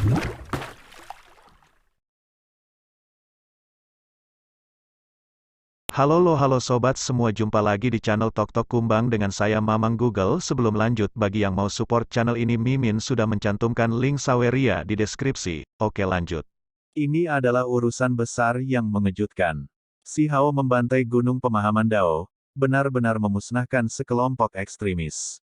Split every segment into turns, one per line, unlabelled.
Halo sobat semua, jumpa lagi di channel Tok Tok Kumbang dengan saya Mamang Google. Sebelum lanjut, bagi yang mau support channel ini, Mimin sudah mencantumkan link Saweria di deskripsi. Oke, lanjut. Ini adalah urusan besar yang mengejutkan. Si Hao membantai Gunung Pemahaman Dao, benar-benar memusnahkan sekelompok ekstremis.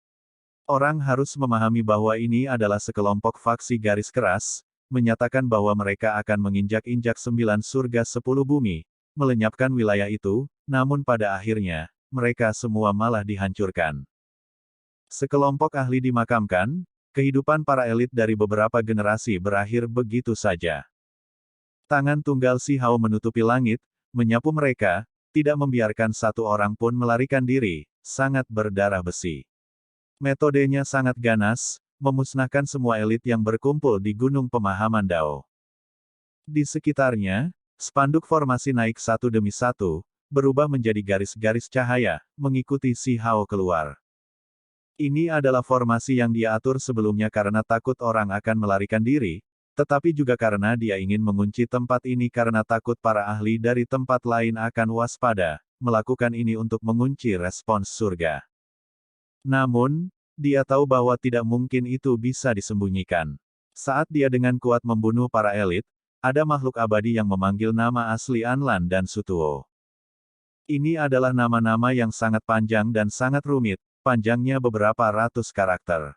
Orang harus memahami bahwa ini adalah sekelompok faksi garis keras, menyatakan bahwa mereka akan menginjak-injak 9 surga 10 bumi, melenyapkan wilayah itu, namun pada akhirnya, mereka semua malah dihancurkan. Sekelompok ahli dimakamkan, kehidupan para elit dari beberapa generasi berakhir begitu saja. Tangan tunggal Si Hao menutupi langit, menyapu mereka, tidak membiarkan satu orang pun melarikan diri, sangat berdarah besi. Metodenya sangat ganas, memusnahkan semua elit yang berkumpul di Gunung Pemahaman Dao. Di sekitarnya, spanduk formasi naik satu demi satu, berubah menjadi garis-garis cahaya, mengikuti Si Hao keluar. Ini adalah formasi yang dia atur sebelumnya karena takut orang akan melarikan diri, tetapi juga karena dia ingin mengunci tempat ini karena takut para ahli dari tempat lain akan waspada, melakukan ini untuk mengunci respons surga. Namun, dia tahu bahwa tidak mungkin itu bisa disembunyikan. Saat dia dengan kuat membunuh para elit, ada makhluk abadi yang memanggil nama asli Anlan dan Sutuo. Ini adalah nama-nama yang sangat panjang dan sangat rumit, panjangnya beberapa ratus karakter.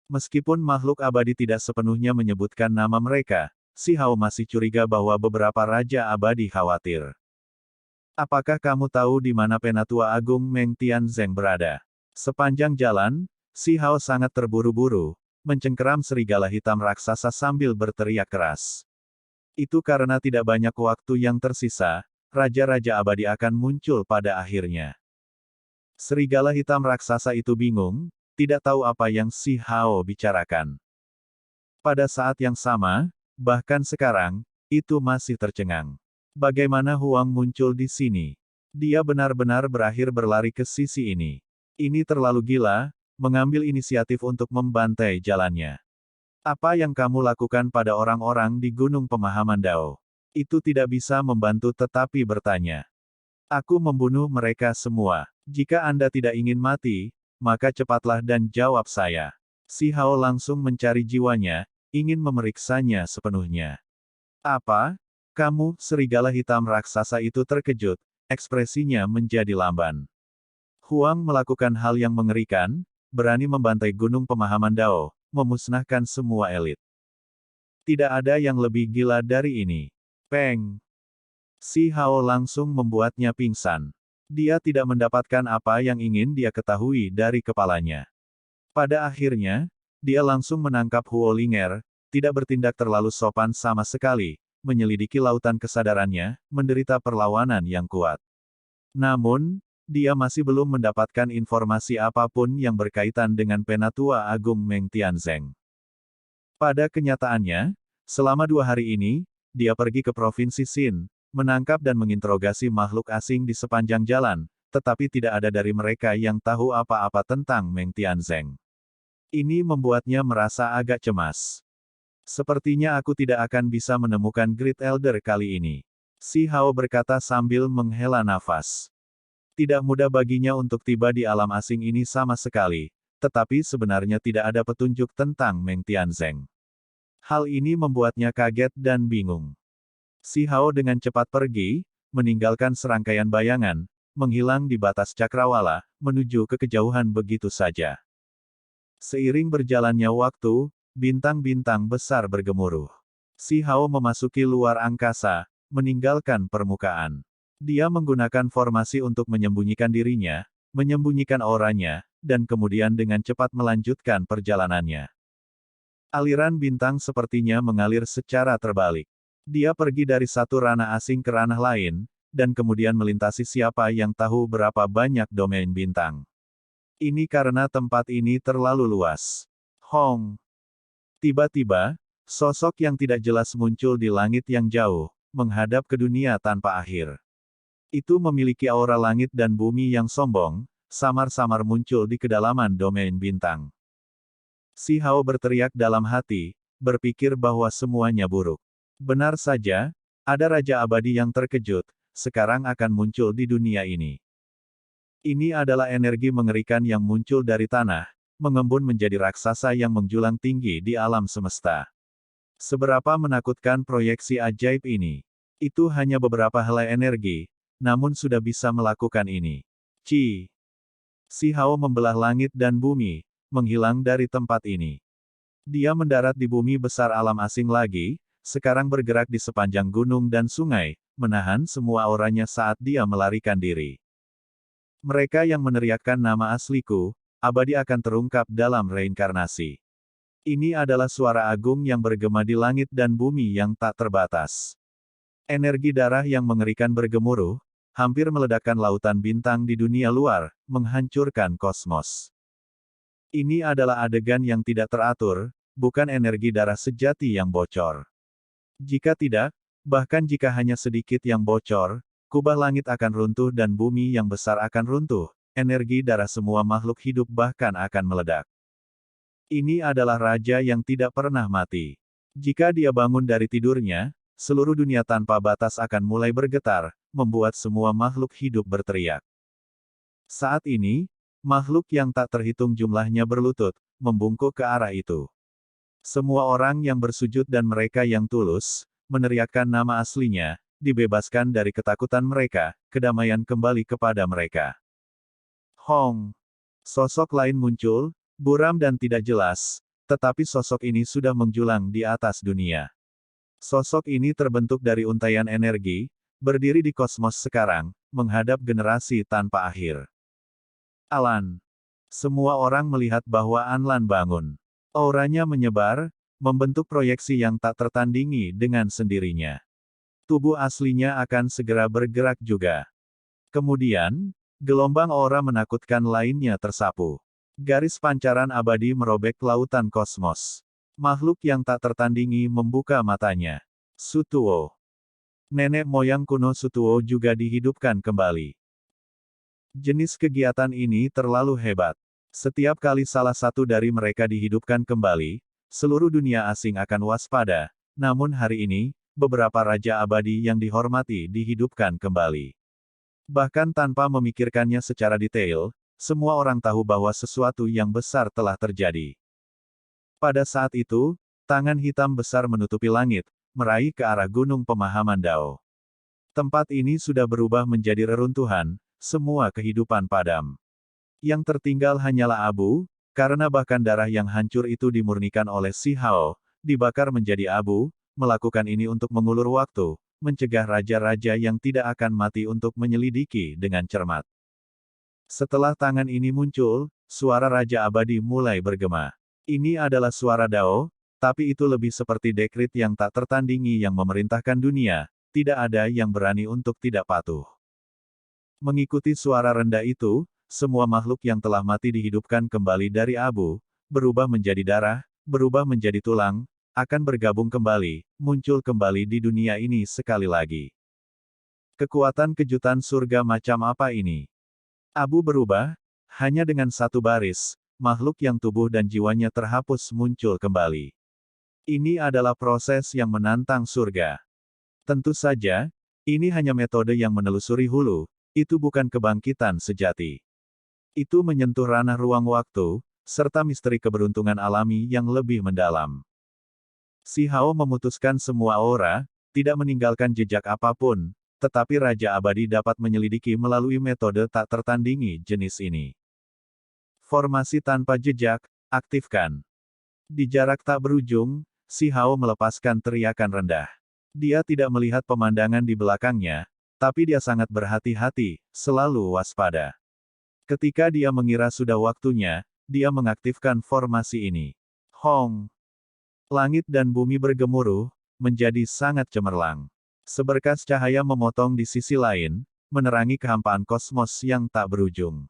Meskipun makhluk abadi tidak sepenuhnya menyebutkan nama mereka, Si Hao masih curiga bahwa beberapa raja abadi khawatir. Apakah kamu tahu di mana Penatua Agung Meng Tianzeng berada? Sepanjang jalan, Si Hao sangat terburu-buru, mencengkeram serigala hitam raksasa sambil berteriak keras. Itu karena tidak banyak waktu yang tersisa, raja-raja abadi akan muncul pada akhirnya. Serigala hitam raksasa itu bingung, tidak tahu apa yang Si Hao bicarakan. Pada saat yang sama, bahkan sekarang, itu masih tercengang. Bagaimana Huang muncul di sini? Dia benar-benar berakhir berlari ke sisi ini. Ini terlalu gila, mengambil inisiatif untuk membantai jalannya. Apa yang kamu lakukan pada orang-orang di Gunung Pemahaman Dao? Itu tidak bisa membantu tetapi bertanya. Aku membunuh mereka semua. Jika Anda tidak ingin mati, maka cepatlah dan jawab saya. Si Hao langsung mencari jiwanya, ingin memeriksanya sepenuhnya. Apa? Kamu, serigala hitam raksasa itu terkejut, ekspresinya menjadi lamban. Huang melakukan hal yang mengerikan, berani membantai Gunung Pemahaman Dao, memusnahkan semua elit. Tidak ada yang lebih gila dari ini. Peng! Si Hao langsung membuatnya pingsan. Dia tidak mendapatkan apa yang ingin dia ketahui dari kepalanya. Pada akhirnya, dia langsung menangkap Huo Linger, tidak bertindak terlalu sopan sama sekali, menyelidiki lautan kesadarannya, menderita perlawanan yang kuat. Namun, dia masih belum mendapatkan informasi apapun yang berkaitan dengan Penatua Agung Meng Tianzeng. Pada kenyataannya, selama 2 hari ini, dia pergi ke Provinsi Xin, menangkap dan menginterogasi makhluk asing di sepanjang jalan, tetapi tidak ada dari mereka yang tahu apa-apa tentang Meng Tianzeng. Ini membuatnya merasa agak cemas. Sepertinya aku tidak akan bisa menemukan Great Elder kali ini. Si Hao berkata sambil menghela nafas. Tidak mudah baginya untuk tiba di alam asing ini sama sekali, tetapi sebenarnya tidak ada petunjuk tentang Meng Tianzeng. Hal ini membuatnya kaget dan bingung. Si Hao dengan cepat pergi, meninggalkan serangkaian bayangan, menghilang di batas cakrawala, menuju ke kejauhan begitu saja. Seiring berjalannya waktu, bintang-bintang besar bergemuruh. Si Hao memasuki luar angkasa, meninggalkan permukaan. Dia menggunakan formasi untuk menyembunyikan dirinya, menyembunyikan auranya, dan kemudian dengan cepat melanjutkan perjalanannya. Aliran bintang sepertinya mengalir secara terbalik. Dia pergi dari satu ranah asing ke ranah lain, dan kemudian melintasi siapa yang tahu berapa banyak domain bintang. Ini karena tempat ini terlalu luas. Hong! Tiba-tiba, sosok yang tidak jelas muncul di langit yang jauh, menghadap ke dunia tanpa akhir. Itu memiliki aura langit dan bumi yang sombong, samar-samar muncul di kedalaman domain bintang. Si Hao berteriak dalam hati, berpikir bahwa semuanya buruk. Benar saja, ada Raja Abadi yang terkejut, sekarang akan muncul di dunia ini. Ini adalah energi mengerikan yang muncul dari tanah, mengembun menjadi raksasa yang menjulang tinggi di alam semesta. Seberapa menakutkan proyeksi ajaib ini. Itu hanya beberapa helai energi, namun sudah bisa melakukan ini. Si Hao membelah langit dan bumi, menghilang dari tempat ini. Dia mendarat di bumi besar alam asing lagi, sekarang bergerak di sepanjang gunung dan sungai, menahan semua auranya saat dia melarikan diri. Mereka yang meneriakkan nama asliku, abadi akan terungkap dalam reinkarnasi. Ini adalah suara agung yang bergema di langit dan bumi yang tak terbatas. Energi darah yang mengerikan bergemuruh, hampir meledakkan lautan bintang di dunia luar, menghancurkan kosmos. Ini adalah adegan yang tidak teratur, bukan energi darah sejati yang bocor. Jika tidak, bahkan jika hanya sedikit yang bocor, kubah langit akan runtuh dan bumi yang besar akan runtuh, energi darah semua makhluk hidup bahkan akan meledak. Ini adalah raja yang tidak pernah mati. Jika dia bangun dari tidurnya, seluruh dunia tanpa batas akan mulai bergetar, membuat semua makhluk hidup berteriak. Saat ini, makhluk yang tak terhitung jumlahnya berlutut, membungkuk ke arah itu. Semua orang yang bersujud dan mereka yang tulus, meneriakkan nama aslinya, dibebaskan dari ketakutan mereka, kedamaian kembali kepada mereka. Hong! Sosok lain muncul, buram dan tidak jelas, tetapi sosok ini sudah menjulang di atas dunia. Sosok ini terbentuk dari untaian energi, berdiri di kosmos sekarang, menghadap generasi tanpa akhir. Alan. Semua orang melihat bahwa Anlan bangun. Auranya menyebar, membentuk proyeksi yang tak tertandingi dengan sendirinya. Tubuh aslinya akan segera bergerak juga. Kemudian, gelombang aura menakutkan lainnya tersapu. Garis pancaran abadi merobek lautan kosmos. Makhluk yang tak tertandingi membuka matanya. Sutuo. Nenek moyang kuno Sutuo juga dihidupkan kembali. Jenis kegiatan ini terlalu hebat. Setiap kali salah satu dari mereka dihidupkan kembali, seluruh dunia asing akan waspada. Namun hari ini, beberapa raja abadi yang dihormati dihidupkan kembali. Bahkan tanpa memikirkannya secara detail, semua orang tahu bahwa sesuatu yang besar telah terjadi. Pada saat itu, tangan hitam besar menutupi langit, meraih ke arah gunung pemahaman Dao. Tempat ini sudah berubah menjadi reruntuhan, semua kehidupan padam. Yang tertinggal hanyalah abu, karena bahkan darah yang hancur itu dimurnikan oleh Si Hao, dibakar menjadi abu, melakukan ini untuk mengulur waktu, mencegah raja-raja yang tidak akan mati untuk menyelidiki dengan cermat. Setelah tangan ini muncul, suara Raja Abadi mulai bergema. Ini adalah suara Dao, tapi itu lebih seperti dekrit yang tak tertandingi yang memerintahkan dunia, tidak ada yang berani untuk tidak patuh. Mengikuti suara rendah itu, semua makhluk yang telah mati dihidupkan kembali dari abu, berubah menjadi darah, berubah menjadi tulang, akan bergabung kembali, muncul kembali di dunia ini sekali lagi. Kekuatan kejutan surga macam apa ini? Abu berubah, hanya dengan satu baris, makhluk yang tubuh dan jiwanya terhapus muncul kembali. Ini adalah proses yang menantang surga. Tentu saja, ini hanya metode yang menelusuri hulu, itu bukan kebangkitan sejati. Itu menyentuh ranah ruang waktu, serta misteri keberuntungan alami yang lebih mendalam. Si Hao memutuskan semua aura, tidak meninggalkan jejak apapun, tetapi Raja Abadi dapat menyelidiki melalui metode tak tertandingi jenis ini. Formasi tanpa jejak, aktifkan. Di jarak tak berujung, Si Hao melepaskan teriakan rendah. Dia tidak melihat pemandangan di belakangnya, tapi dia sangat berhati-hati, selalu waspada. Ketika dia mengira sudah waktunya, dia mengaktifkan formasi ini. Hong! Langit dan bumi bergemuruh, menjadi sangat cemerlang. Seberkas cahaya memotong di sisi lain, menerangi kehampaan kosmos yang tak berujung.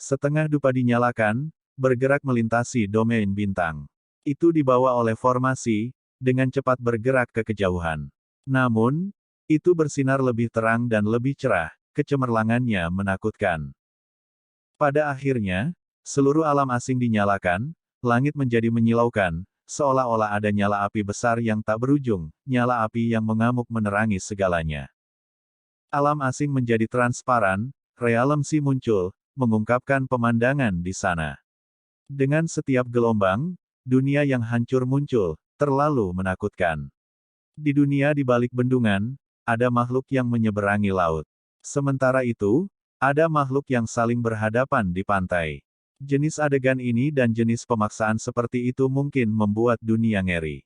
Setengah dupa dinyalakan, bergerak melintasi domain bintang. Itu dibawa oleh formasi, dengan cepat bergerak ke kejauhan. Namun, itu bersinar lebih terang dan lebih cerah, kecemerlangannya menakutkan. Pada akhirnya, seluruh alam asing dinyalakan, langit menjadi menyilaukan, seolah-olah ada nyala api besar yang tak berujung, nyala api yang mengamuk menerangi segalanya. Alam asing menjadi transparan, realem si muncul, mengungkapkan pemandangan di sana. Dengan setiap gelombang, dunia yang hancur muncul, terlalu menakutkan. Di dunia di balik bendungan, ada makhluk yang menyeberangi laut. Sementara itu, ada makhluk yang saling berhadapan di pantai. Jenis adegan ini dan jenis pemaksaan seperti itu mungkin membuat dunia ngeri.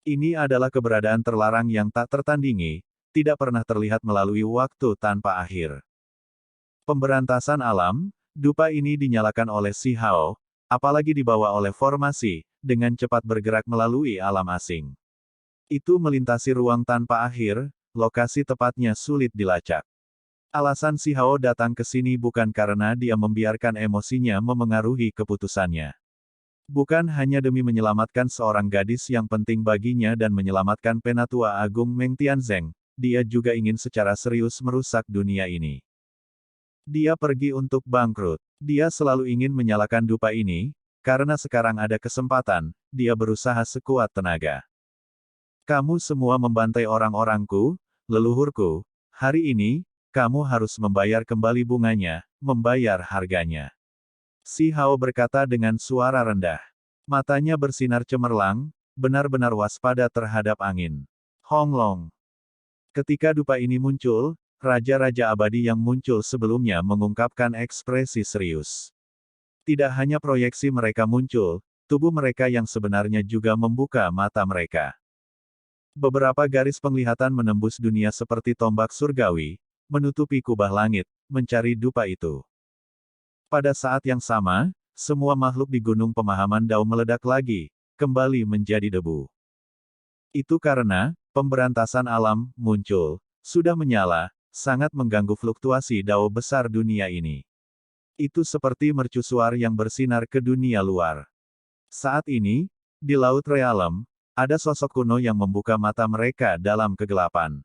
Ini adalah keberadaan terlarang yang tak tertandingi, tidak pernah terlihat melalui waktu tanpa akhir. Pemberantasan alam, dupa ini dinyalakan oleh Si Hao, apalagi dibawa oleh formasi, dengan cepat bergerak melalui alam asing. Itu melintasi ruang tanpa akhir, lokasi tepatnya sulit dilacak. Alasan Si Hao datang ke sini bukan karena dia membiarkan emosinya memengaruhi keputusannya. Bukan hanya demi menyelamatkan seorang gadis yang penting baginya dan menyelamatkan Penatua Agung Meng Tianzeng, dia juga ingin secara serius merusak dunia ini. Dia pergi untuk bangkrut. Dia selalu ingin menyalakan dupa ini, karena sekarang ada kesempatan, dia berusaha sekuat tenaga. Kamu semua membantai orang-orangku, leluhurku, hari ini, kamu harus membayar kembali bunganya, membayar harganya. Si Hao berkata dengan suara rendah. Matanya bersinar cemerlang, benar-benar waspada terhadap angin. Hong Long. Ketika dupa ini muncul, raja-raja abadi yang muncul sebelumnya mengungkapkan ekspresi serius. Tidak hanya proyeksi mereka muncul, tubuh mereka yang sebenarnya juga membuka mata mereka. Beberapa garis penglihatan menembus dunia seperti tombak surgawi, menutupi kubah langit, mencari dupa itu. Pada saat yang sama, semua makhluk di gunung pemahaman Dao meledak lagi, kembali menjadi debu. Itu karena, pemberantasan alam, muncul, sudah menyala, sangat mengganggu fluktuasi Dao besar dunia ini. Itu seperti mercusuar yang bersinar ke dunia luar. Saat ini, di Laut Realem, ada sosok kuno yang membuka mata mereka dalam kegelapan.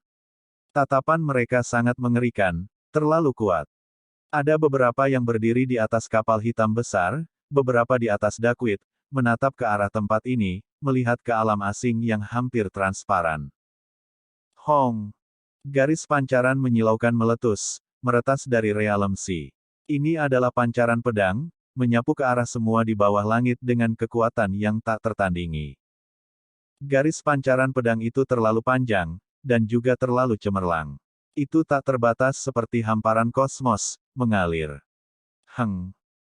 Tatapan mereka sangat mengerikan, terlalu kuat. Ada beberapa yang berdiri di atas kapal hitam besar, beberapa di atas dakwit, menatap ke arah tempat ini, melihat ke alam asing yang hampir transparan. Hong! Garis pancaran menyilaukan meletus, meretas dari Realem Sea. Ini adalah pancaran pedang, menyapu ke arah semua di bawah langit dengan kekuatan yang tak tertandingi. Garis pancaran pedang itu terlalu panjang, dan juga terlalu cemerlang. Itu tak terbatas seperti hamparan kosmos, mengalir.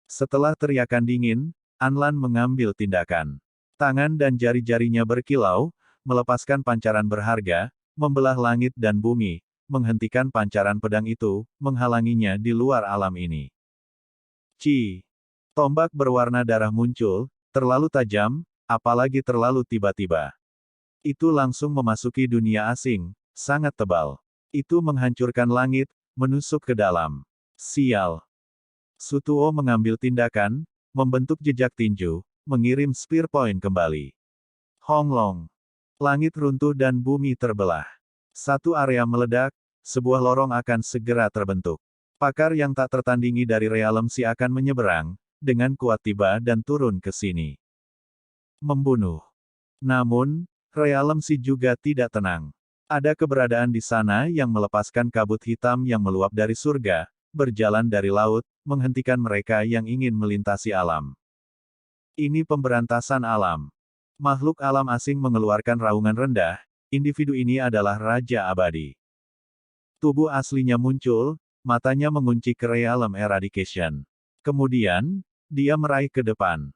Setelah teriakan dingin, Anlan mengambil tindakan. Tangan dan jari-jarinya berkilau, melepaskan pancaran berharga, membelah langit dan bumi, menghentikan pancaran pedang itu, menghalanginya di luar alam ini. Tombak berwarna darah muncul, terlalu tajam, apalagi terlalu tiba-tiba. Itu langsung memasuki dunia asing, sangat tebal. Itu menghancurkan langit, menusuk ke dalam. Sial. Sutuo mengambil tindakan, membentuk jejak tinju, mengirim spear point kembali. Hong Long. Langit runtuh dan bumi terbelah. Satu area meledak, sebuah lorong akan segera terbentuk. Pakar yang tak tertandingi dari Realem Sea akan menyeberang, dengan kuat tiba dan turun ke sini. Membunuh. Namun, Realem Sea juga tidak tenang. Ada keberadaan di sana yang melepaskan kabut hitam yang meluap dari surga, berjalan dari laut, menghentikan mereka yang ingin melintasi alam. Ini pemberantasan alam. Makhluk alam asing mengeluarkan raungan rendah, individu ini adalah Raja Abadi. Tubuh aslinya muncul, matanya mengunci ke Realem Eradication. Kemudian, dia meraih ke depan.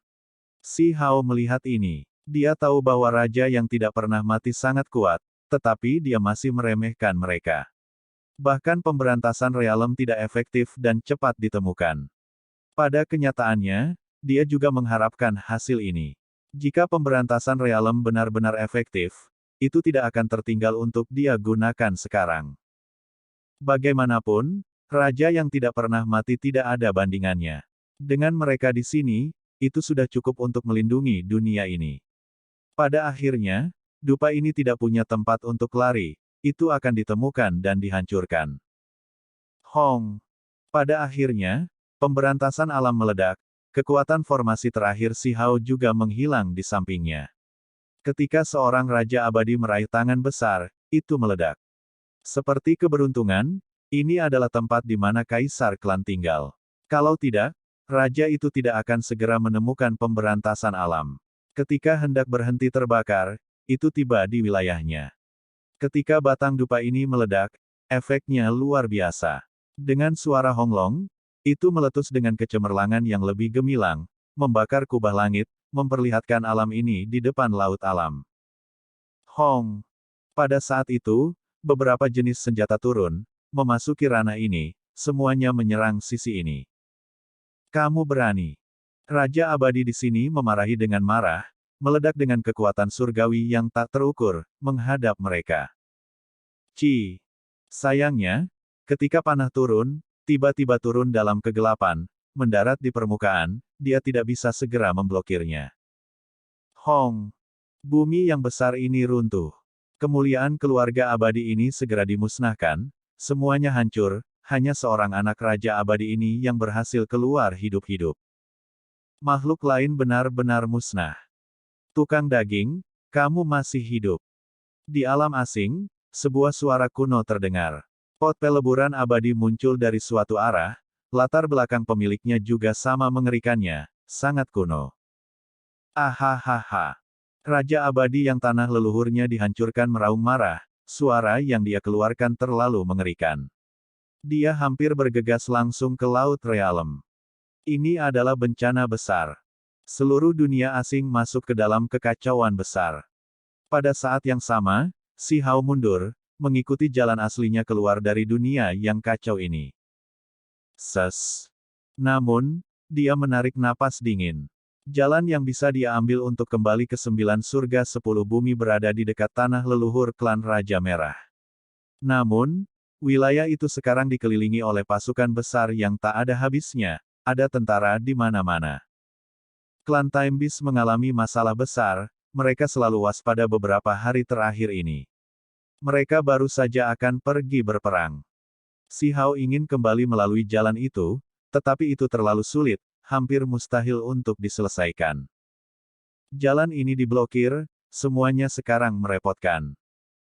Si Hao melihat ini. Dia tahu bahwa raja yang tidak pernah mati sangat kuat, tetapi dia masih meremehkan mereka. Bahkan pemberantasan Realem tidak efektif dan cepat ditemukan. Pada kenyataannya, dia juga mengharapkan hasil ini. Jika pemberantasan Realem benar-benar efektif, itu tidak akan tertinggal untuk dia gunakan sekarang. Bagaimanapun, raja yang tidak pernah mati tidak ada bandingannya. Dengan mereka di sini, itu sudah cukup untuk melindungi dunia ini. Pada akhirnya, dupa ini tidak punya tempat untuk lari, itu akan ditemukan dan dihancurkan. Hong. Pada akhirnya, pemberantasan alam meledak, kekuatan formasi terakhir Si Hao juga menghilang di sampingnya.
Ketika seorang raja abadi meraih tangan besar, itu meledak. Seperti keberuntungan, ini adalah tempat di mana kaisar klan tinggal. Kalau tidak, raja itu tidak akan segera menemukan pemberantasan alam. Ketika hendak berhenti terbakar, itu tiba di wilayahnya. Ketika batang dupa ini meledak, efeknya luar biasa. Dengan suara honglong, itu meletus dengan kecemerlangan yang lebih gemilang, membakar kubah langit, memperlihatkan alam ini di depan laut alam. Hong! Pada saat itu, beberapa jenis senjata turun, memasuki ranah ini, semuanya menyerang sisi ini. Kamu berani. Raja abadi di sini memarahi dengan marah, meledak dengan kekuatan surgawi yang tak terukur, menghadap mereka. Sayangnya, ketika panah turun, tiba-tiba turun dalam kegelapan, mendarat di permukaan, dia tidak bisa segera memblokirnya. Hong! Bumi yang besar ini runtuh. Kemuliaan keluarga abadi ini segera dimusnahkan, semuanya hancur, hanya seorang anak raja abadi ini yang berhasil keluar hidup-hidup. Makhluk lain benar-benar musnah. Tukang daging, kamu masih hidup. Di alam asing, sebuah suara kuno terdengar. Pot peleburan abadi muncul dari suatu arah, latar belakang pemiliknya juga sama mengerikannya, sangat kuno. Ahahaha. Raja abadi yang tanah leluhurnya dihancurkan meraung marah, suara yang dia keluarkan terlalu mengerikan. Dia hampir bergegas langsung ke Laut Realem. Ini adalah bencana besar. Seluruh dunia asing masuk ke dalam kekacauan besar. Pada saat yang sama, Si Hao mundur, mengikuti jalan aslinya keluar dari dunia yang kacau ini. Namun, dia menarik napas dingin. Jalan yang bisa dia ambil untuk kembali ke 9 surga 10 bumi berada di dekat tanah leluhur klan Raja Merah. Namun, wilayah itu sekarang dikelilingi oleh pasukan besar yang tak ada habisnya, ada tentara di mana-mana. Klan Time Beast mengalami masalah besar, mereka selalu waspada beberapa hari terakhir ini. Mereka baru saja akan pergi berperang. Si Hao ingin kembali melalui jalan itu, tetapi itu terlalu sulit, hampir mustahil untuk diselesaikan. Jalan ini diblokir, semuanya sekarang merepotkan.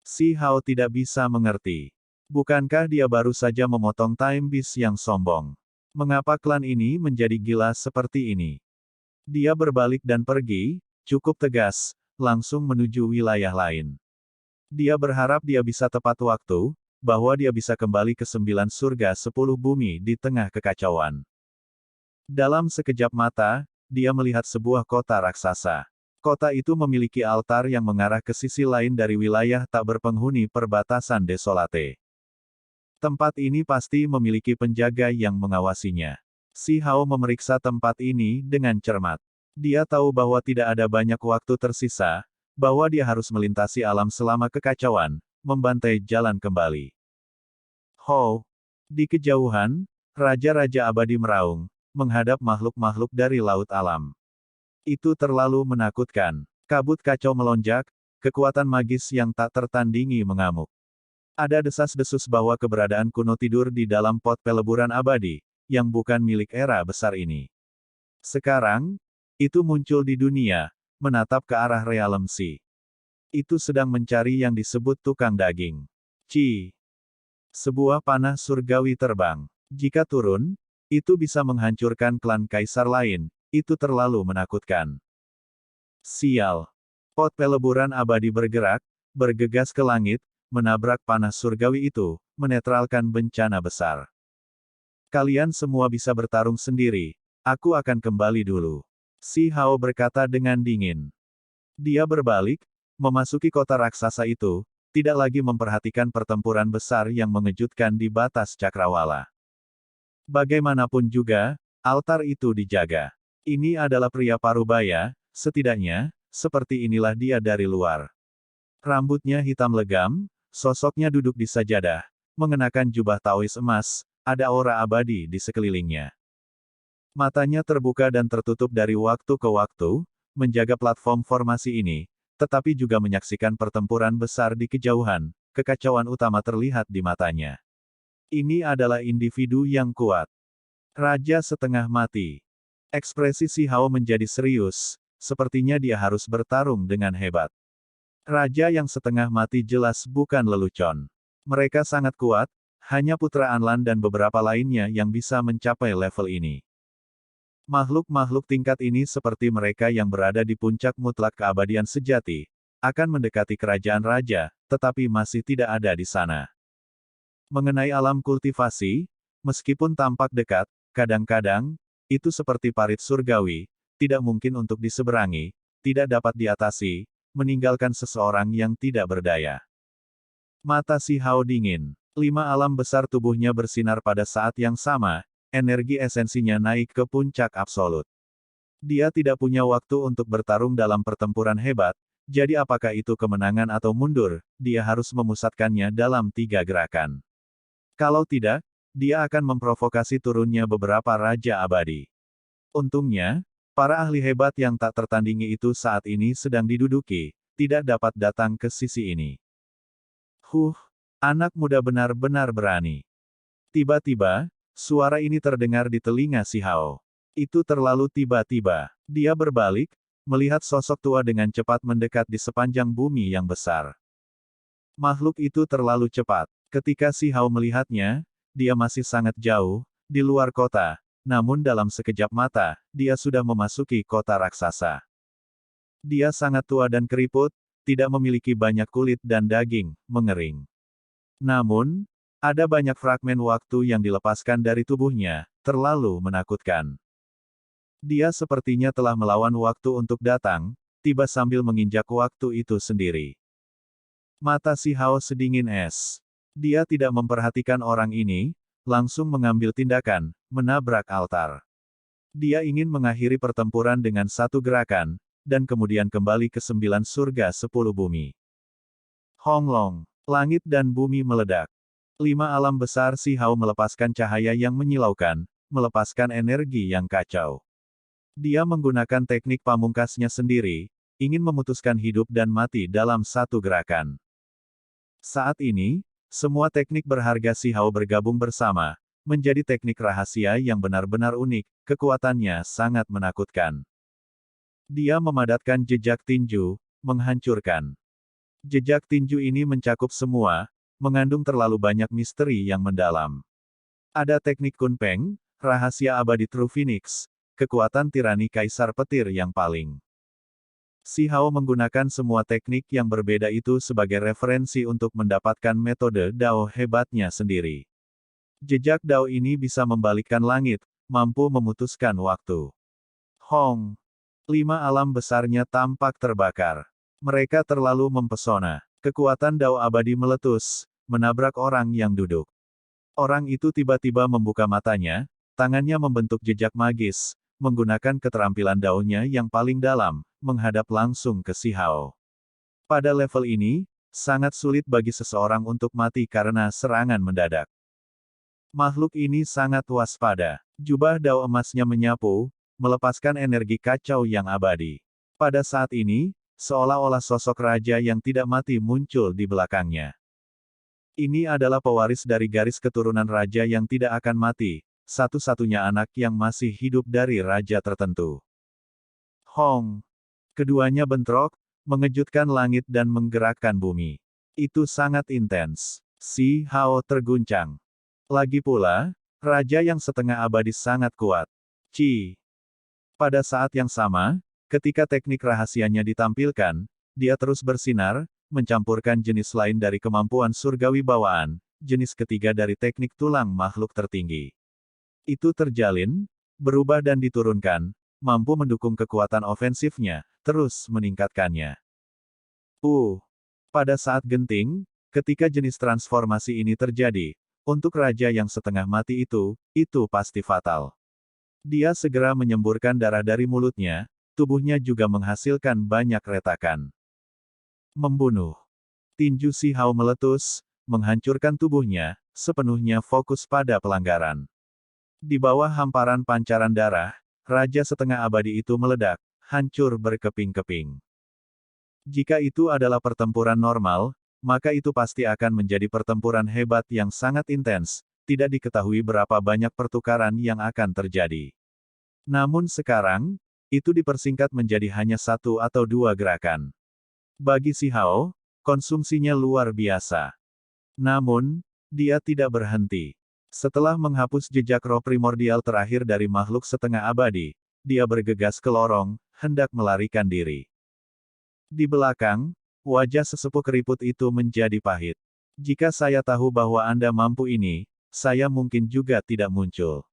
Si Hao tidak bisa mengerti. Bukankah dia baru saja memotong Time Beast yang sombong? Mengapa klan ini menjadi gila seperti ini? Dia berbalik dan pergi, cukup tegas, langsung menuju wilayah lain. Dia berharap dia bisa tepat waktu, bahwa dia bisa kembali ke 9 surga 10 bumi di tengah kekacauan. Dalam sekejap mata, dia melihat sebuah kota raksasa. Kota itu memiliki altar yang mengarah ke sisi lain dari wilayah tak berpenghuni perbatasan desolate. Tempat ini pasti memiliki penjaga yang mengawasinya. Si Hao memeriksa tempat ini dengan cermat. Dia tahu bahwa tidak ada banyak waktu tersisa, bahwa dia harus melintasi alam selama kekacauan, membantai jalan kembali. Ho! Di kejauhan, raja-raja abadi meraung, menghadap makhluk-makhluk dari laut alam. Itu terlalu menakutkan. Kabut kacau melonjak, kekuatan magis yang tak tertandingi mengamuk. Ada desas-desus bahwa keberadaan kuno tidur di dalam pot peleburan abadi, yang bukan milik era besar ini. Sekarang, itu muncul di dunia, menatap ke arah Realem Sea. Itu sedang mencari yang disebut tukang daging. Sebuah panah surgawi terbang. Jika turun, itu bisa menghancurkan klan kaisar lain, itu terlalu menakutkan. Sial. Pot peleburan abadi bergerak, bergegas ke langit, menabrak panah surgawi itu, menetralkan bencana besar. Kalian semua bisa bertarung sendiri, aku akan kembali dulu. Si Hao berkata dengan dingin. Dia berbalik, memasuki kota raksasa itu, tidak lagi memperhatikan pertempuran besar yang mengejutkan di batas cakrawala. Bagaimanapun juga, altar itu dijaga. Ini adalah pria parubaya, setidaknya, seperti inilah dia dari luar. Rambutnya hitam legam, sosoknya duduk di sajadah, mengenakan jubah Taois emas, ada aura abadi di sekelilingnya. Matanya terbuka dan tertutup dari waktu ke waktu, menjaga platform formasi ini, tetapi juga menyaksikan pertempuran besar di kejauhan, kekacauan utama terlihat di matanya. Ini adalah individu yang kuat. Raja setengah mati. Ekspresi Si Hao menjadi serius, sepertinya dia harus bertarung dengan hebat. Raja yang setengah mati jelas bukan lelucon. Mereka sangat kuat, hanya Putra Anlan dan beberapa lainnya yang bisa mencapai level ini. Makhluk-makhluk tingkat ini seperti mereka yang berada di puncak mutlak keabadian sejati, akan mendekati kerajaan raja, tetapi masih tidak ada di sana. Mengenai alam kultivasi, meskipun tampak dekat, kadang-kadang, itu seperti parit surgawi, tidak mungkin untuk diseberangi, tidak dapat diatasi, meninggalkan seseorang yang tidak berdaya. Mata Si Hao dingin. 5 alam besar tubuhnya bersinar pada saat yang sama, energi esensinya naik ke puncak absolut. Dia tidak punya waktu untuk bertarung dalam pertempuran hebat, jadi apakah itu kemenangan atau mundur, dia harus memusatkannya dalam 3 gerakan. Kalau tidak, dia akan memprovokasi turunnya beberapa Raja Abadi. Untungnya, para ahli hebat yang tak tertandingi itu saat ini sedang diduduki, tidak dapat datang ke sisi ini. Anak muda benar-benar berani. Tiba-tiba, suara ini terdengar di telinga Si Hao. Itu terlalu tiba-tiba. Dia berbalik, melihat sosok tua dengan cepat mendekat di sepanjang bumi yang besar. Makhluk itu terlalu cepat. Ketika Si Hao melihatnya, dia masih sangat jauh, di luar kota, namun dalam sekejap mata, dia sudah memasuki kota raksasa. Dia sangat tua dan keriput, tidak memiliki banyak kulit dan daging, mengering. Namun, ada banyak fragmen waktu yang dilepaskan dari tubuhnya, terlalu menakutkan. Dia sepertinya telah melawan waktu untuk datang, tiba sambil menginjak waktu itu sendiri. Mata Si Hao sedingin es. Dia tidak memperhatikan orang ini, langsung mengambil tindakan, menabrak altar. Dia ingin mengakhiri pertempuran dengan satu gerakan, dan kemudian kembali ke 9 surga 10 bumi. Honglong. Langit dan bumi meledak. 5 alam besar Si Hao melepaskan cahaya yang menyilaukan, melepaskan energi yang kacau. Dia menggunakan teknik pamungkasnya sendiri, ingin memutuskan hidup dan mati dalam satu gerakan. Saat ini, semua teknik berharga Si Hao bergabung bersama, menjadi teknik rahasia yang benar-benar unik, kekuatannya sangat menakutkan. Dia memadatkan jejak tinju, menghancurkan. Jejak tinju ini mencakup semua, mengandung terlalu banyak misteri yang mendalam. Ada teknik Kunpeng, rahasia abadi True Phoenix, kekuatan tirani kaisar petir yang paling. Si Hao menggunakan semua teknik yang berbeda itu sebagai referensi untuk mendapatkan metode Dao hebatnya sendiri. Jejak Dao ini bisa membalikkan langit, mampu memutuskan waktu. Hong. 5 alam besarnya tampak terbakar. Mereka terlalu mempesona. Kekuatan Dao abadi meletus, menabrak orang yang duduk. Orang itu tiba-tiba membuka matanya, tangannya membentuk jejak magis, menggunakan keterampilan Dao-nya yang paling dalam, menghadap langsung ke Si Hao. Pada level ini, sangat sulit bagi seseorang untuk mati karena serangan mendadak. Makhluk ini sangat waspada. Jubah Dao emasnya menyapu, melepaskan energi kacau yang abadi. Pada saat ini, seolah-olah sosok raja yang tidak mati muncul di belakangnya. Ini adalah pewaris dari garis keturunan raja yang tidak akan mati, satu-satunya anak yang masih hidup dari raja tertentu. Hong. Keduanya bentrok, mengejutkan langit dan menggerakkan bumi. Itu sangat intens. Si Hao terguncang. Lagi pula, raja yang setengah abadi sangat kuat. Pada saat yang sama, ketika teknik rahasianya ditampilkan, dia terus bersinar, mencampurkan jenis lain dari kemampuan surgawi bawaan, jenis ketiga dari teknik tulang makhluk tertinggi. Itu terjalin, berubah dan diturunkan, mampu mendukung kekuatan ofensifnya, terus meningkatkannya. Pada saat genting, ketika jenis transformasi ini terjadi, untuk raja yang setengah mati itu pasti fatal. Dia segera menyemburkan darah dari mulutnya, tubuhnya juga menghasilkan banyak retakan. Membunuh. Tinju Si Hao meletus, menghancurkan tubuhnya, sepenuhnya fokus pada pelanggaran. Di bawah hamparan pancaran darah, raja setengah abadi itu meledak, hancur berkeping-keping. Jika itu adalah pertempuran normal, maka itu pasti akan menjadi pertempuran hebat yang sangat intens, tidak diketahui berapa banyak pertukaran yang akan terjadi. Namun sekarang, itu dipersingkat menjadi hanya satu atau dua gerakan. Bagi Si Hao, konsumsinya luar biasa. Namun, dia tidak berhenti. Setelah menghapus jejak roh primordial terakhir dari makhluk setengah abadi, dia bergegas ke lorong, hendak melarikan diri. Di belakang, wajah sesepuh keriput itu menjadi pahit. Jika saya tahu bahwa Anda mampu ini, saya mungkin juga tidak muncul.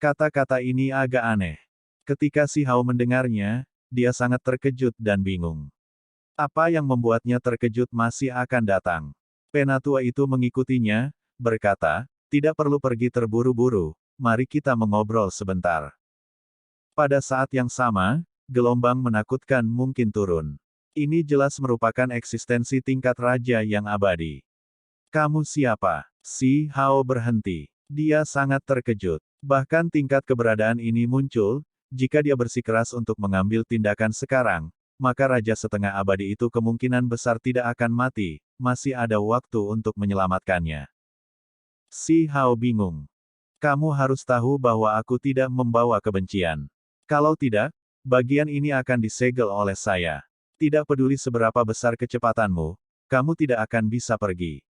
Kata-kata ini agak aneh. Ketika Si Hao mendengarnya, dia sangat terkejut dan bingung. Apa yang membuatnya terkejut masih akan datang. Penatua itu mengikutinya, berkata, tidak perlu pergi terburu-buru, mari kita mengobrol sebentar. Pada saat yang sama, gelombang menakutkan mungkin turun. Ini jelas merupakan eksistensi tingkat raja yang abadi. Kamu siapa? Si Hao berhenti. Dia sangat terkejut. Bahkan tingkat keberadaan ini muncul, jika dia bersikeras untuk mengambil tindakan sekarang, maka Raja Setengah Abadi itu kemungkinan besar tidak akan mati, masih ada waktu untuk menyelamatkannya. Si Hao bingung. Kamu harus tahu bahwa aku tidak membawa kebencian. Kalau tidak, bagian ini akan disegel oleh saya. Tidak peduli seberapa besar kecepatanmu, kamu tidak akan bisa pergi.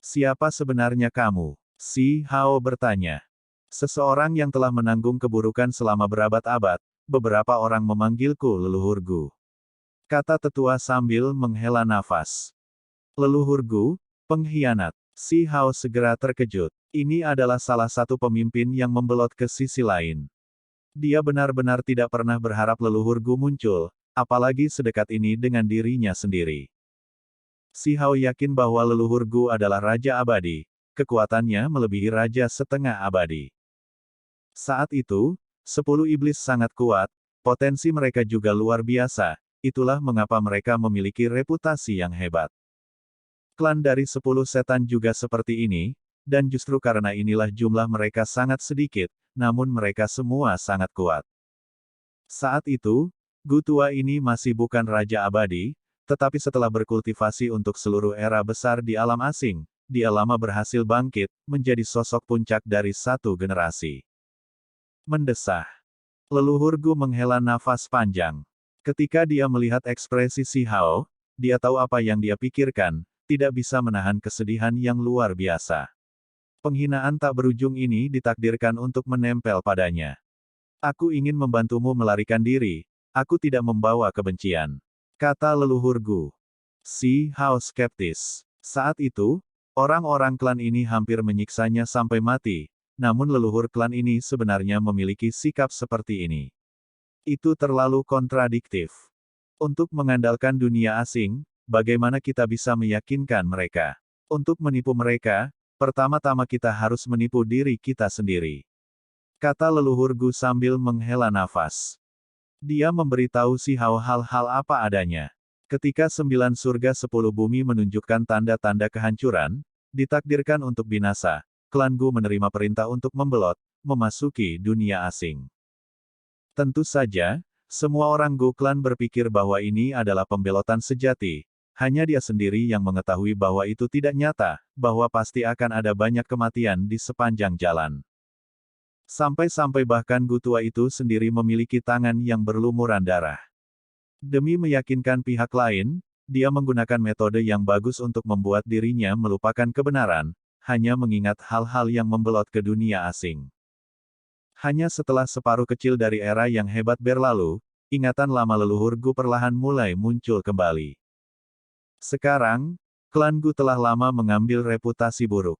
Siapa sebenarnya kamu? Si Hao bertanya. Seseorang yang telah menanggung keburukan selama berabad-abad, beberapa orang memanggilku leluhurgu. Kata tetua sambil menghela nafas. Leluhurgu, pengkhianat. Si Hao segera terkejut. Ini adalah salah satu pemimpin yang membelot ke sisi lain. Dia benar-benar tidak pernah berharap leluhurgu muncul, apalagi sedekat ini dengan dirinya sendiri. Si Hao yakin bahwa leluhurgu adalah Raja Abadi, kekuatannya melebihi Raja Setengah Abadi. Saat itu, 10 iblis sangat kuat, potensi mereka juga luar biasa, itulah mengapa mereka memiliki reputasi yang hebat. Klan dari 10 setan juga seperti ini, dan justru karena inilah jumlah mereka sangat sedikit, namun mereka semua sangat kuat. Saat itu, Gu Tua ini masih bukan Raja Abadi, tetapi setelah berkultivasi untuk seluruh era besar di alam asing, dia lama berhasil bangkit, menjadi sosok puncak dari satu generasi. Mendesah. Leluhur Gu menghela nafas panjang. Ketika dia melihat ekspresi Si Hao, dia tahu apa yang dia pikirkan, tidak bisa menahan kesedihan yang luar biasa. Penghinaan tak berujung ini ditakdirkan untuk menempel padanya. Aku ingin membantumu melarikan diri, aku tidak membawa kebencian. Kata leluhur Gu. Si Hao skeptis. Saat itu, orang-orang klan ini hampir menyiksanya sampai mati, namun leluhur klan ini sebenarnya memiliki sikap seperti ini. Itu terlalu kontradiktif. Untuk mengandalkan dunia asing, bagaimana kita bisa meyakinkan mereka? Untuk menipu mereka, pertama-tama kita harus menipu diri kita sendiri. Kata leluhur Gu sambil menghela nafas. Dia memberitahu Si Hao hal-hal apa adanya. Ketika 9 surga 10 bumi menunjukkan tanda-tanda kehancuran, ditakdirkan untuk binasa, klan Gu menerima perintah untuk membelot, memasuki dunia asing. Tentu saja, semua orang Gu klan berpikir bahwa ini adalah pembelotan sejati, hanya dia sendiri yang mengetahui bahwa itu tidak nyata, bahwa pasti akan ada banyak kematian di sepanjang jalan. Sampai-sampai bahkan Gu Tua itu sendiri memiliki tangan yang berlumuran darah. Demi meyakinkan pihak lain, dia menggunakan metode yang bagus untuk membuat dirinya melupakan kebenaran, hanya mengingat hal-hal yang membelot ke dunia asing. Hanya setelah separuh kecil dari era yang hebat berlalu, ingatan lama leluhur Gu perlahan mulai muncul kembali. Sekarang, klan Gu telah lama mengambil reputasi buruk.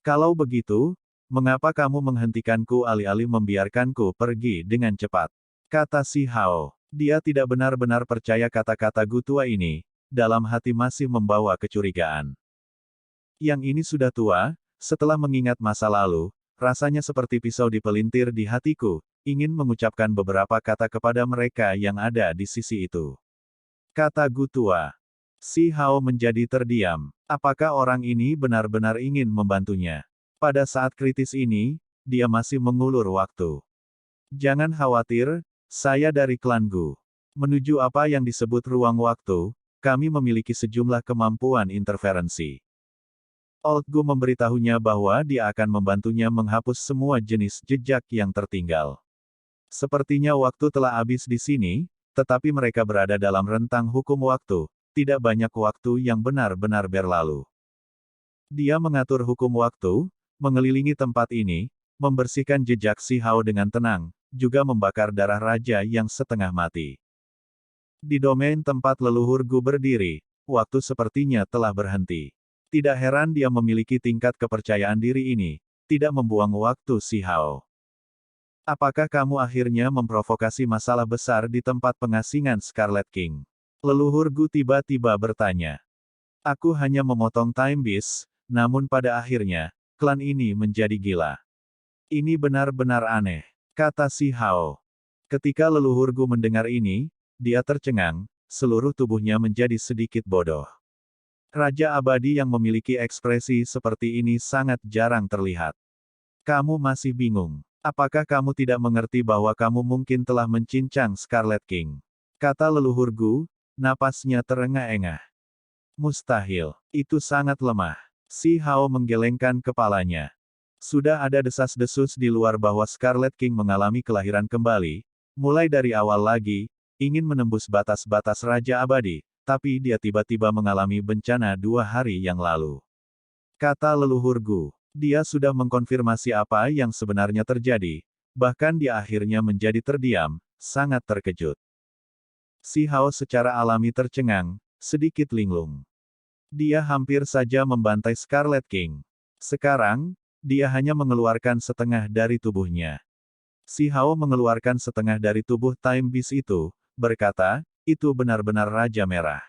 Kalau begitu, mengapa kamu menghentikanku alih-alih membiarkanku pergi dengan cepat? Kata Si Hao. Dia tidak benar-benar percaya kata-kata Gu Tua ini, dalam hati masih membawa kecurigaan. Yang ini sudah tua, setelah mengingat masa lalu, rasanya seperti pisau dipelintir di hatiku, ingin mengucapkan beberapa kata kepada mereka yang ada di sisi itu. Kata Gu Tua. Si Hao menjadi terdiam. Apakah orang ini benar-benar ingin membantunya? Pada saat kritis ini, dia masih mengulur waktu. Jangan khawatir, saya dari klan Gu. Menuju apa yang disebut ruang waktu, kami memiliki sejumlah kemampuan interferensi. Old Gu memberitahunya bahwa dia akan membantunya menghapus semua jenis jejak yang tertinggal. Sepertinya waktu telah habis di sini, tetapi mereka berada dalam rentang hukum waktu, tidak banyak waktu yang benar-benar berlalu. Dia mengatur hukum waktu, mengelilingi tempat ini, membersihkan jejak Si Hao dengan tenang, juga membakar darah raja yang setengah mati. Di domain tempat leluhur Gu berdiri, waktu sepertinya telah berhenti. Tidak heran dia memiliki tingkat kepercayaan diri ini, tidak membuang waktu Si Hao. Apakah kamu akhirnya memprovokasi masalah besar di tempat pengasingan Scarlet King? Leluhur Gu tiba-tiba bertanya. Aku hanya memotong time beast, namun pada akhirnya, klan ini menjadi gila. Ini benar-benar aneh, kata Si Hao. Ketika leluhur Gu mendengar ini, dia tercengang, seluruh tubuhnya menjadi sedikit bodoh. Raja abadi yang memiliki ekspresi seperti ini sangat jarang terlihat. Kamu masih bingung. Apakah kamu tidak mengerti bahwa kamu mungkin telah mencincang Scarlet King? Kata leluhur Gu, napasnya terengah-engah. Mustahil. Itu sangat lemah. Si Hao menggelengkan kepalanya. Sudah ada desas-desus di luar bahwa Scarlet King mengalami kelahiran kembali, mulai dari awal lagi, ingin menembus batas-batas Raja Abadi, tapi dia tiba-tiba mengalami bencana 2 hari yang lalu. Kata leluhur Gu, dia sudah mengkonfirmasi apa yang sebenarnya terjadi, bahkan dia akhirnya menjadi terdiam, sangat terkejut. Si Hao secara alami tercengang, sedikit linglung. Dia hampir saja membantai Scarlet King. Sekarang, dia hanya mengeluarkan setengah dari tubuhnya. Si Hao mengeluarkan setengah dari tubuh Time Beast itu, berkata, itu benar-benar Raja Merah.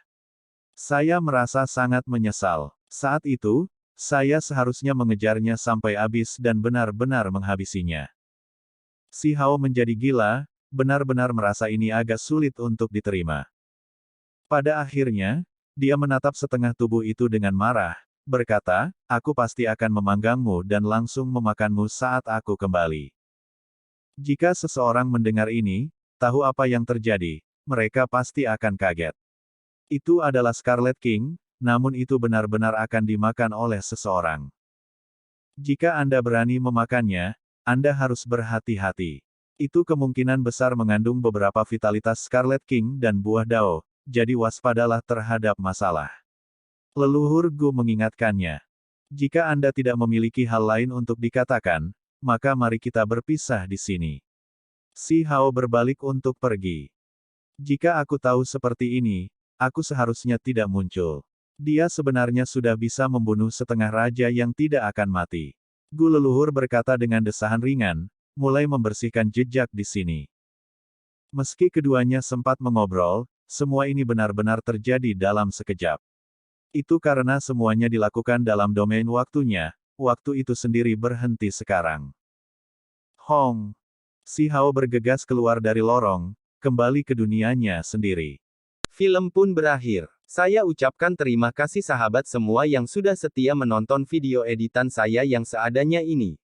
Saya merasa sangat menyesal. Saat itu, saya seharusnya mengejarnya sampai habis dan benar-benar menghabisinya. Si Hao menjadi gila, benar-benar merasa ini agak sulit untuk diterima. Pada akhirnya, dia menatap setengah tubuh itu dengan marah, berkata, aku pasti akan memanggangmu dan langsung memakanmu saat aku kembali. Jika seseorang mendengar ini, tahu apa yang terjadi, mereka pasti akan kaget. Itu adalah Scarlet King, namun itu benar-benar akan dimakan oleh seseorang. Jika Anda berani memakannya, Anda harus berhati-hati. Itu kemungkinan besar mengandung beberapa vitalitas Scarlet King dan buah Dao, jadi waspadalah terhadap masalah. Leluhur Gu mengingatkannya. Jika Anda tidak memiliki hal lain untuk dikatakan, maka mari kita berpisah di sini. Si Hao berbalik untuk pergi. Jika aku tahu seperti ini, aku seharusnya tidak muncul. Dia sebenarnya sudah bisa membunuh setengah raja yang tidak akan mati. Gu leluhur berkata dengan desahan ringan, mulai membersihkan jejak di sini. Meski keduanya sempat mengobrol, semua ini benar-benar terjadi dalam sekejap. Itu karena semuanya dilakukan dalam domain waktunya, waktu itu sendiri berhenti sekarang. Hong! Si Hao bergegas keluar dari lorong, kembali ke dunianya sendiri.
Film pun berakhir. Saya ucapkan terima kasih sahabat semua yang sudah setia menonton video editan saya yang seadanya ini.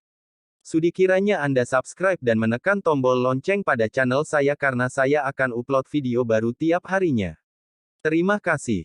Sudi kiranya Anda subscribe dan menekan tombol lonceng pada channel saya karena saya akan upload video baru tiap harinya. Terima kasih.